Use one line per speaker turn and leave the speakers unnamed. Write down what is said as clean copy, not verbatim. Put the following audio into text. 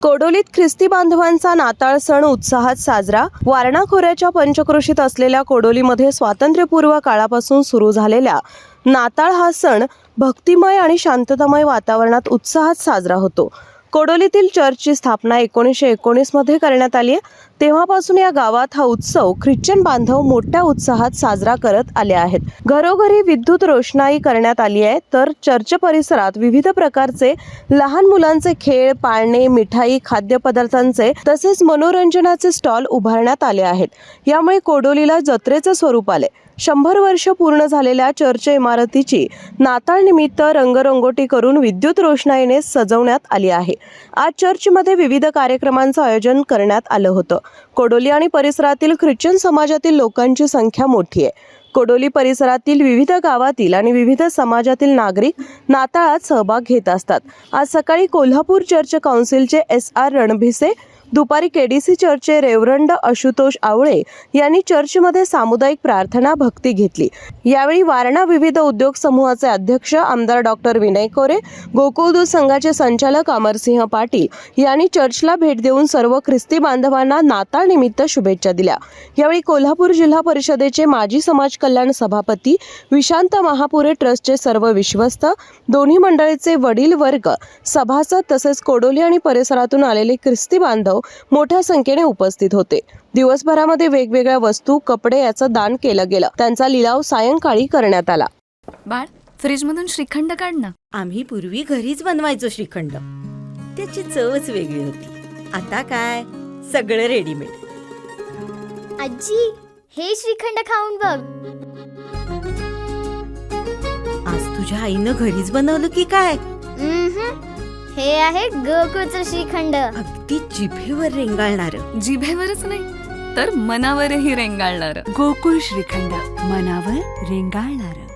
कोडोलीत ख्रिस्ती बांधवांचा नाताळ सण उत्साहात साजरा. वारणा खोऱ्याच्या पंचक्रोशीत असलेल्या कोडोलीमध्ये स्वातंत्र्यपूर्व काळापासून सुरू झालेला नाताळ हा सण भक्तिमय आणि शांततामय वातावरणात उत्साहात साजरा होतो. कोडोलीतील चर्चची स्थापना 1919 मध्ये करण्यात आली आहे. तेव्हापासून या गावात हा उत्सव ख्रिश्चन बांधव मोठ्या उत्साहात साजरा करत आले आहेत. घरोघरी विद्युत रोषणाई करण्यात आली आहे, तर चर्च परिसरात विविध प्रकारचे लहान मुलांचे खेळ, पाळणे, मिठाई, खाद्यपदार्थांचे तसेच मनोरंजनाचे स्टॉल उभारण्यात आले आहेत. यामुळे कोडोलीला जत्रेचे स्वरूप आले. 100 वर्ष पूर्ण झालेल्या चर्च इमारतीची नाताळ निमित्त रंगरंगोटी करून विद्युत रोषणाईने सजवण्यात आली आहे. आज चर्चमध्ये विविध कार्यक्रमांचं आयोजन करण्यात आलं होतं. कोडोली आणि परिसरातील ख्रिश्चन समाजातील लोकांची संख्या मोठी आहे. कोडोली परिसरातील विविध गावातील आणि विविध समाजातील नागरिक नाताळात सहभाग घेत असतात. आज सकाळी कोल्हापूर चर्च काउन्सिलचे SR रणभिसे, दुपारी KDC चर्चचे रेव्हरंड आशुतोष आवळे यांनी चर्चमध्ये सामुदायिक प्रार्थना भक्ती घेतली. यावेळी वारणा विविध उद्योग समूहाचे अध्यक्ष आमदार डॉक्टर विनय कोरे, गोकुळदूत संघाचे संचालक अमरसिंह पाटील यांनी चर्चला भेट देऊन सर्व ख्रिस्ती बांधवांना नाताळ निमित्त शुभेच्छा दिल्या. यावेळी कोल्हापूर जिल्हा परिषदेचे माजी समाज कल्याण सभापती विशांत महापुरे, ट्रस्टचे सर्व विश्वस्त, दोन्ही मंडळीचे वडील वर्ग, सभासद तसेच कोडोली आणि परिसरातून आलेले ख्रिस्ती बांधव मोठ्या संख्येने उपस्थित होते. दिवसभरामध्ये वेगवेगळ्या वस्तू, कपडे याचं दान केलं गेलं. त्यांचा लिलाव सायंकाळी करण्यात आला.
बाळ, फ्रीज मधून श्रीखंड काढ ना.
आम्ही पूर्वी घरीच बनवायचो श्रीखंड. त्याची चवच वेगळी होती. आता काय सगळं रेडीमेड.
आजी, हे श्रीखंड खाऊन बघ.
आज तुझ्या आईनं घरीच बनवलं की काय?
हे आहे गोकुळचं श्रीखंड.
अगदी जिभेवर रेंगाळणार.
जिभेवरच नाही तर मनावरही रेंगाळणार.
गोकुळ श्रीखंड, मनावर रेंगाळणार.